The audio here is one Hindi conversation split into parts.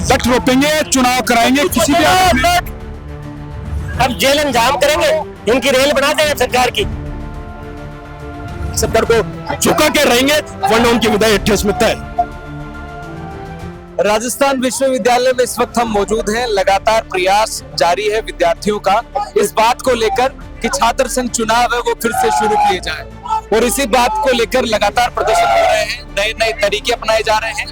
डट रोकेंगे, चुनाव कराएंगे किसी भी हालत में। अब जेल जाम करेंगे, इनकी रेल बना देंगे सरकार की। सरकार को झुका के रहेंगे वरना उनकी विदाई 28 में तय। राजस्थान विश्वविद्यालय में इस वक्त हम मौजूद हैं। लगातार प्रयास जारी है विद्यार्थियों का इस बात को लेकर कि छात्र संघ चुनाव है वो फिर से शुरू किए जाए, और इसी बात को लेकर लगातार प्रदर्शन हो रहे हैं, नए नए तरीके अपनाए जा रहे हैं।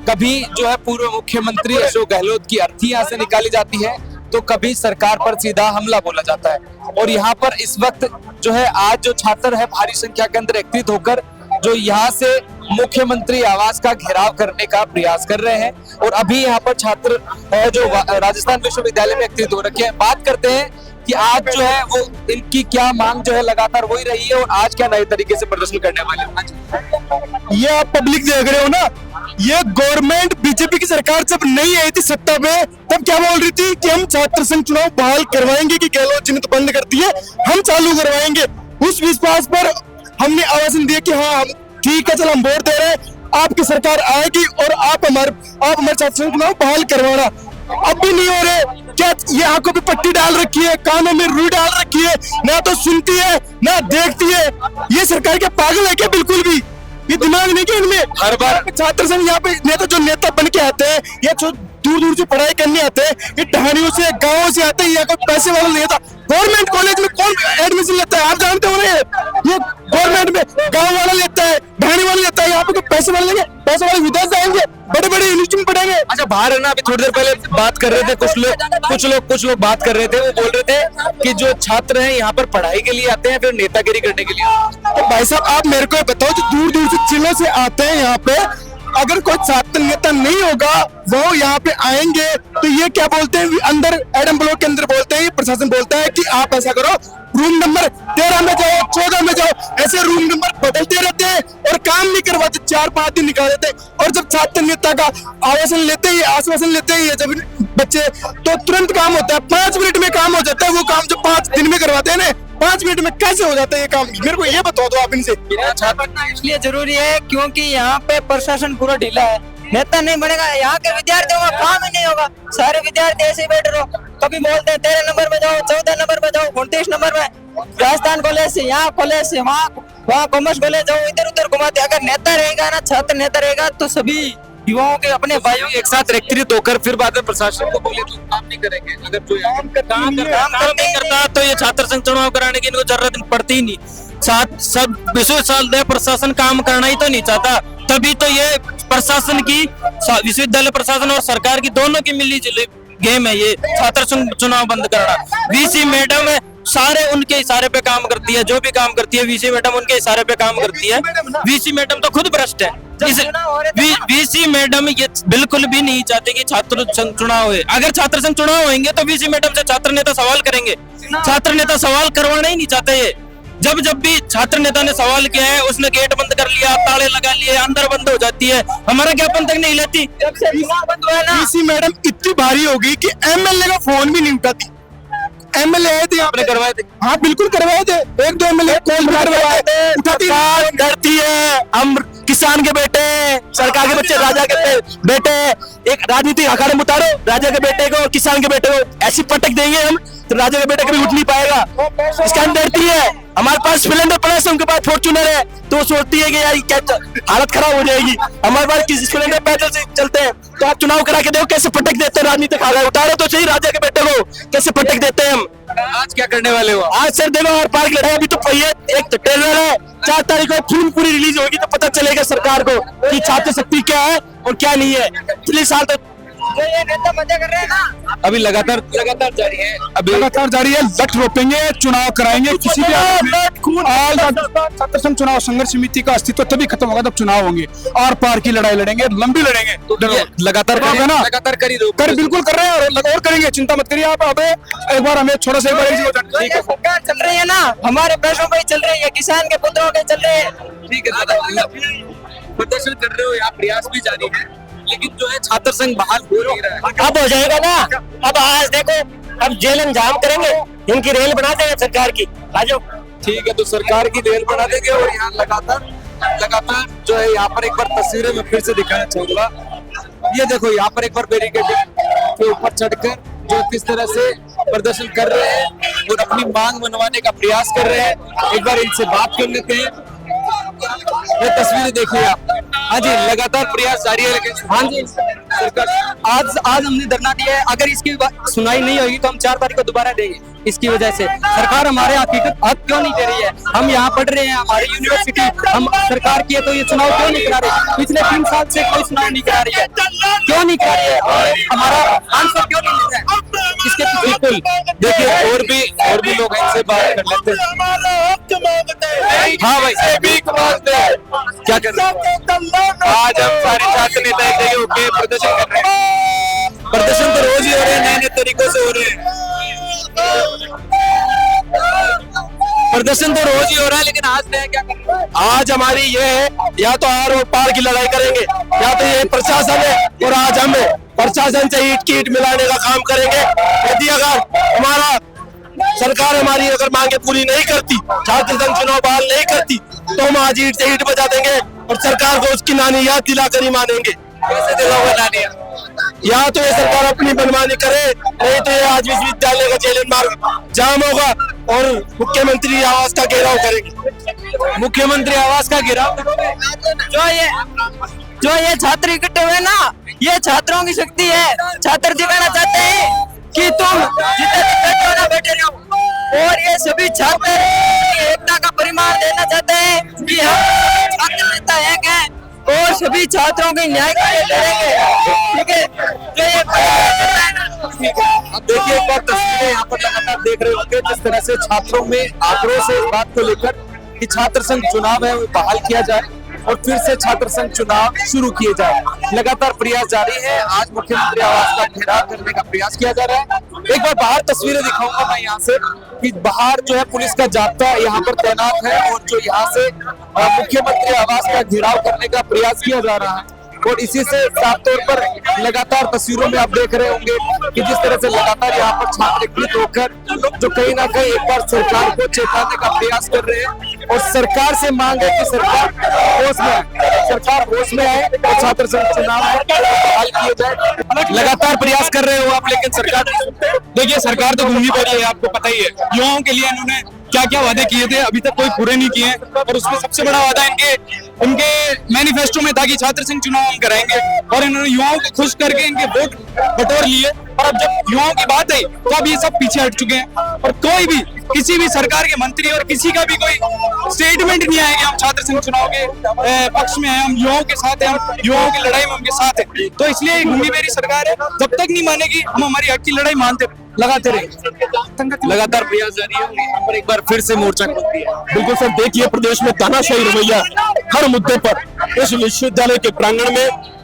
कभी जो है पूर्व मुख्यमंत्री अशोक गहलोत की अर्थी यहाँ से निकाली जाती है, तो कभी सरकार पर सीधा हमला बोला जाता है। और यहाँ पर इस वक्त जो है आज जो छात्र है भारी संख्या के अंदर एकत्रित होकर जो यहाँ से मुख्यमंत्री आवास का घेराव करने का प्रयास कर रहे हैं। और अभी यहाँ पर छात्र जो राजस्थान विश्वविद्यालय में एकत्रित हो रखे हैं, बात करते हैं कि आज जो है वो इनकी क्या मांग जो है लगातार वही रही है और आज क्या नए तरीके से प्रदर्शन करने वाले हैं। ये आप पब्लिक देख रहे हो ना, ये गवर्नमेंट बीजेपी की सरकार जब नहीं आई थी सत्ता में तब क्या बोल रही थी कि हम छात्र संघ चुनाव बहाल करवाएंगे, कि गहलोत जी ने तो बंद कर दिए, हम चालू करवाएंगे। उस विश्वास पर हमने आवासन दिया कि हाँ हम ठीक है, चल हम वोट दे रहे हैं, आपकी सरकार आएगी और आप हमारे छात्र संघ चुनाव बहाल करवाना। अब भी नहीं हो रहे। क्या ये आंखों पे पट्टी डाल रखी है, कानों में रुई डाल रखी है, ना तो सुनती है ना देखती है। ये सरकार के पागल है क्या? बिल्कुल भी ये दिमाग नहीं है इनमें। हर बार छात्र संघ यहाँ पे नेता बन के आते हैं या जो दूर दूर से पढ़ाई करने आते हैं, ये टहनियों से गाँव से आते हैं, यहाँ कोई पैसे वाला नहीं आता। गवर्नमेंट कॉलेज में कौन एडमिशन लेता है आप जानते हो? ये गवर्नमेंट में गाँव वाला लेता है, ढाणी वाला लेता है, यहाँ पे पैसे वाले लेंगे, पैसे वाले विदेश जाएंगे, बड़े बड़े यूनिवर्सिटी में पढ़ेंगे। अच्छा, बाहर है ना, अभी थोड़ी देर पहले बात कर रहे थे कुछ लोग बात कर रहे थे, वो बोल रहे थे कि जो छात्र हैं यहाँ पर पढ़ाई के लिए आते हैं फिर नेतागिरी करने के लिए। तो भाई साहब आप मेरे को बताओ, जो दूर दूर से जिलों से आते हैं यहाँ पे, अगर कोई छात्र नेता नहीं होगा वो यहाँ पे आएंगे तो ये क्या बोलते हैं अंदर एडम ब्लॉक के अंदर बोलते हैं, प्रशासन बोलता है कि आप ऐसा करो, रूम नंबर 13 में जाओ, 14 में जाओ, ऐसे रूम नंबर बदलते रहते हैं और काम नहीं करवाते, 4-5 दिन निकाल देते। और जब छात्र नेता का आश्वासन लेते ही जब बच्चे तो तुरंत काम होता है, 5 मिनट में काम हो जाता है। वो काम जो 5 दिन में करवाते हैं ना, 5 मिनट में कैसे हो जाता है ये काम? मेरे को ये बता दो आप इनसे। इसलिए जरूरी है क्योंकि यहाँ पे प्रशासन पूरा ढीला है, नेता नहीं बनेगा, यहाँ के विद्यार्थियों का काम ही नहीं होगा। सारे विद्यार्थी ऐसे ही बैठ रहो, कभी बोलते हैं 13 नंबर में जाओ, 14 नंबर में जाओ, 29 नंबर में राजस्थान कॉलेज से, यहाँ कॉलेज से वहाँ कॉमर्स कॉलेज जाओ, इधर उधर घुमाते। अगर नेता रहेगा ना, छात्र नेता रहेगा तो सभी युवाओं के अपने भाइयों एक साथ एकत्रित होकर फिर बाद में प्रशासन को बोले तो काम नहीं करेंगे। अगर जो काम नहीं करता तो ये छात्र संघ चुनाव कराने की इनको जरूरत पड़ती ही नहीं। सब विश्वविद्यालय प्रशासन काम करना ही तो नहीं चाहता, तभी तो ये प्रशासन की, विश्वविद्यालय प्रशासन और सरकार की दोनों की मिली जुली गेम है ये छात्र संघ चुनाव बंद करना। वीसी मैडम है, सारे उनके इशारे पे काम करती है, जो भी काम करती है वीसी मैडम उनके इशारे पे काम करती है। वीसी मैडम तो खुद भ्रष्ट है। वीसी मैडम ये बिल्कुल भी नहीं चाहते कि छात्र संघ चुनाव हो। अगर छात्र संघ चुनाव होंगे तो वीसी मैडम से छात्र नेता सवाल करेंगे, छात्र नेता सवाल करवाना ही नहीं चाहते। ये जब भी छात्र नेता ने सवाल किया है उसने गेट बंद कर लिया, ताले लगा लिए, अंदर बंद हो जाती है, हमारा ज्ञापन तक नहीं लेती। जब से चुनाव बंद हुआ ना, वीसी मैडम इतनी भारी हो गई कि एमएलए का फोन भी नहीं उठाती। एमएलए आए थे, आपने करवाए थे? हाँ बिल्कुल करवाए थे, 1-2 एमएलए कॉल करवाए थे। उठाती डरती है, हम किसान के बेटे, सरकार के बच्चे, राजा के बेटे, एक राजनीतिक अखाड़े में उतारो, राजा के बेटे को, किसान के बेटे को ऐसी पटक देंगे हम तो राजा के बेटे कभी उठ नहीं पाएगा। इसका हम डरती है। हमारे पास स्प्लेंडर प्लस है, उनके पास फॉर्च्यूनर है, तो सोचती है कि यार क्या हालत खराब हो जाएगी। हमारे पास किसी स्प्लेंडर पैदल से चलते हैं, तो आप चुनाव करा के देखो कैसे पटक देते हैं राजनीतिक अखाड़ा। उतारो तो सही राजा के बेटे को, कैसे पटक देते हैं हम। आज क्या करने वाले हो? आज सर देखो और पार्क लड़ाई, अभी तो एक ट्रेलर है, 4 तारीख को फिल्म पूरी रिलीज होगी तो पता चलेगा सरकार को कि छात्र शक्ति क्या है और क्या नहीं है। पिछले साल तो ये नेता मजा कर रहे हैं ना, अभी लगातार जारी है, लट रोकेंगे, चुनाव कराएंगे किसी भी हालत में। राजस्थान छात्र संघ चुनाव संघर्ष समिति का अस्तित्व तभी खत्म होगा जब चुनाव होंगे, और पार की लड़ाई लड़ेंगे, लंबी लड़ेंगे। लगातार बिल्कुल कर रहे हैं और करेंगे, चिंता मत करिए आप। अब एक बार हमें छोटा सा सरकार चल रही है ना, हमारे पैसों पे चल रही है, किसान के पुत्रों के चल रहे हैं। ठीक है दादा, प्रदर्शन कर रहे हो, यहाँ प्रयास भी जारी है, लेकिन जो है छात्र संघ बहाल हो नहीं रहा है। अब हो जाएगा ना, अब आज देखो, अब जेल जाम करेंगे, इनकी रेल बना देंगे सरकार की। आ जाओ, ठीक है, तो सरकार की रेल बना देंगे। और यहाँ लगातार जो है यहाँ पर एक बार तस्वीरें में फिर से दिखाना चाहूंगा ये देखो यहाँ पर एक बार बैरिकेडिंग के ऊपर चढ़कर जो किस तरह से प्रदर्शन कर रहे हैं और अपनी मांग मनवाने का प्रयास कर रहे हैं। एक बार इनसे बात कर लेते हैं। ये तस्वीरें देखिए आप। हाँ जी, लगातार प्रयास जारी है लेकिन हाँ जी सरकार आज हमने धरना दिया है, अगर इसकी सुनाई नहीं होगी तो हम 4 तारीख को दोबारा देंगे। इसकी वजह से सरकार हमारे हकीकत हक क्यों नहीं दे रही है? हम यहाँ पढ़ रहे हैं, हमारी यूनिवर्सिटी हम सरकार की है तो ये चुनाव क्यों नहीं करा रही? पिछले 3 साल से कोई चुनाव नहीं करा रही है, क्यों नहीं करा रही है? और हमारा आंसर क्यों नहीं मिल रहा है? इसके बिल्कुल देखिए और भी लोग इनसे बात कर लेते हैं। हाँ भाई भीख मांगते हैं, क्या कर रहे हैं? आज हम सारे छात्र नेता एक जगह होकर प्रदर्शन कर रहे हैं। प्रदर्शन तो रोज ही हो रहे हैं, नए नए तरीकों से हो रहे हैं। प्रदर्शन तो रोज ही हो रहा है लेकिन आज नया क्या कर रहे हैं? आज हमारी ये है, या तो आर और पार की लड़ाई करेंगे, या तो ये प्रशासन है और आज हम प्रशासन से ईंट की ईंट मिलाने का काम करेंगे। यदि अगर हमारा सरकार हमारी अगर मांगे पूरी नहीं करती, छात्र संघ चुनाव बहाल नहीं करती, तो हम आज ईंट से ईंट बजा देंगे और सरकार को उसकी नानी याद दिलाकर ही मानेंगे। कैसे दिलाओगे नानिया? या तो ये सरकार अपनी मनमानी करे, नहीं तो ये आज विश्वविद्यालय का चैलेंज मार्ग जाम होगा और मुख्यमंत्री आवास का घेराव करेंगे। मुख्यमंत्री आवास का घेराव जो ये छात्र इकट्ठे हुए ना, ये छात्रों की शक्ति है। छात्र दिखाना चाहते हैं कि तुम जितने दिन बैठे हो ना बैठे रहो, और ये सभी छात्र एकता का परिमाण देना चाहते हैं कि हम छात्र नेता एक हैं और सभी छात्रों के न्याय के लिए लड़ेंगे। ठीक है, जो ये अब देखिए एक बार तस्वीरें यहाँ पर लगातार देख रहे होंगे जिस तरह से छात्रों में आक्रोश है इस बात को लेकर कि छात्र संघ चुनाव है वो बहाल किया जाए और फिर से छात्र संघ चुनाव शुरू किए जाए। लगातार प्रयास जारी है। आज मुख्यमंत्री आवास का घेराव करने का प्रयास किया जा रहा है। एक बार बाहर तस्वीरें दिखाऊंगा मैं यहाँ से कि बाहर जो है पुलिस का जाब्ता यहाँ पर तैनात है और जो यहाँ से मुख्यमंत्री आवास का घेराव करने का प्रयास किया जा रहा है। और इसी से साफ तौर पर लगातार तस्वीरों में आप देख रहे होंगे कि जिस तरह से लगातार यहाँ पर छात्र एकत्रित होकर जो कहीं ना कहीं एक बार सरकार को चेताने का प्रयास कर रहे हैं और सरकार से मांग है कि सरकार होश में आए, सरकार होश में आए और छात्र संघ चुनाव बहाल किए जाए। लगातार प्रयास कर रहे हो आप लेकिन सरकार, देखिए सरकार तो घूमी पड़ी है, आपको पता ही है। युवाओं के लिए इन्होंने क्या क्या वादे किए थे, अभी तक कोई पूरे नहीं किए और उसमें सबसे बड़ा वादा इनके मैनिफेस्टो में था कि छात्र संघ चुनाव हम कराएंगे और इन्होंने युवाओं को खुश करके इनके वोट बटोर लिए। और अब जब युवाओं की बात आई तो अब ये सब पीछे हट चुके हैं और कोई भी किसी भी सरकार के मंत्री और किसी का भी कोई स्टेटमेंट नहीं आएगा हम छात्र संघ चुनाव के पक्ष में हैं, हम युवाओं के साथ हैं, हम युवाओं की लड़ाई में उनके साथ हैं। तो इसलिए घूमी मेरी सरकार है, जब तक नहीं मानेगी हम हमारी हक की लड़ाई लगाते रहेंगे। लगातार प्रयास जारी है और यहाँ पर एक बार फिर से मोर्चा खोल दिया। बिल्कुल सर, देखिए प्रदेश में तानाशाही रवैया हर मुद्दे पर। इस विश्वविद्यालय के प्रांगण में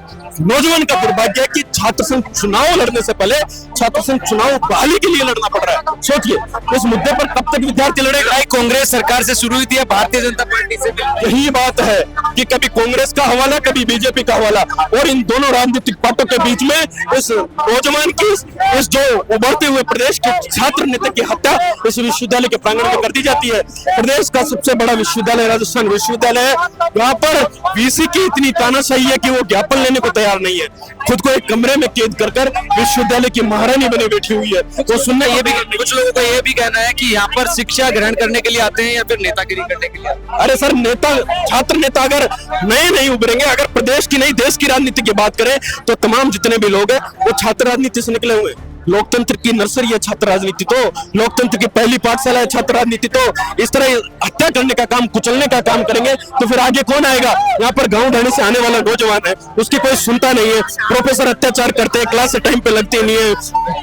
नौजवान का दुर्भाग्य है कि छात्र संघ चुनाव लड़ने से पहले छात्र संघ चुनाव बहाली के लिए लड़ना पड़ रहा है। सोचिए इस मुद्दे पर कब तक विद्यार्थी लड़ेगा? कांग्रेस सरकार से शुरू हुई थी, भारतीय जनता पार्टी से यही बात है कि कभी कांग्रेस का हवाला कभी बीजेपी का हवाला, और इन दोनों राजनीतिक पार्टियों के बीच में इस नौजवान की इस जो उभरते हुए प्रदेश के छात्र नेता की हत्या इस विश्वविद्यालय के प्रांगण में कर दी जाती है। प्रदेश का सबसे बड़ा विश्वविद्यालय राजस्थान विश्वविद्यालय है, यहाँ पर वीसी की इतनी तानाशाही है कि वो ज्ञापन लेने को तैयार नहीं है। खुद को एक कमरे में कैद कर विश्वविद्यालय की महारानी बने बैठी हुई है। तो सुनना ये भी, कुछ लोगों का ये भी कहना है कि यहाँ पर शिक्षा ग्रहण करने के लिए आते हैं या फिर नेतागिरी करने के लिए। अरे सर, छात्र नेता अगर नए नहीं उभरेंगे, अगर प्रदेश की नहीं देश की राजनीति की बात करें तो तमाम जितने भी लोग हैं वो छात्र राजनीति से निकले हुए। लोकतंत्र की नर्सरी है छात्र राजनीति, तो लोकतंत्र की पहली पाठशाला है छात्र राजनीति। तो इस तरह हत्या करने का काम, कुचलने का काम करेंगे तो फिर आगे कौन आएगा? यहाँ पर गांव ढाणी से आने वाला नौजवान है, उसकी कोई सुनता नहीं है। प्रोफेसर अत्याचार करते हैं, क्लास टाइम पे लगते नहीं है,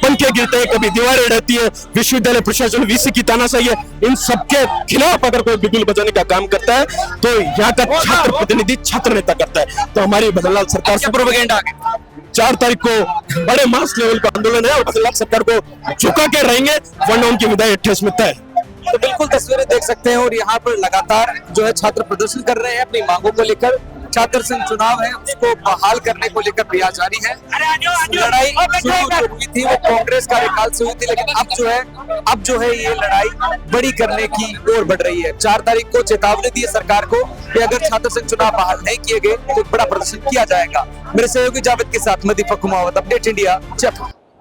पंखे गिरते हैं, कभी दीवारें रहती है, विश्वविद्यालय प्रशासन वीसी की तानाशाही है। इन सबके खिलाफ अगर कोई बिगुल बजाने का काम करता है तो यहाँ का छात्र प्रतिनिधि छात्र नेता करता है। तो हमारी बदलाव सरकार से प्रोपेगेंडा आगे 4 तारीख को बड़े मास लेवल का आंदोलन है और बदलाव सरकार को झुका के रहेंगे, वरना उनकी विदाई 28 में तय। तो बिल्कुल तस्वीरें देख सकते हैं और यहाँ पर लगातार जो है छात्र प्रदर्शन कर रहे हैं अपनी मांगों को लेकर। छात्र संघ चुनाव है उसको बहाल करने को लेकर प्रयास जारी है। लड़ाई शुरू जो हुई थी वो कांग्रेस कार्यकाल से हुई थी, लेकिन अब जो है ये लड़ाई बड़ी करने की ओर बढ़ रही है। 4 तारीख को चेतावनी दी है सरकार को कि अगर छात्र संघ चुनाव बहाल नहीं किए गए तो बड़ा प्रदर्शन किया जाएगा। मेरे सहयोगी जावेद के साथ मैं दीपक कुमावत, अपडेट इंडिया, जयपुर।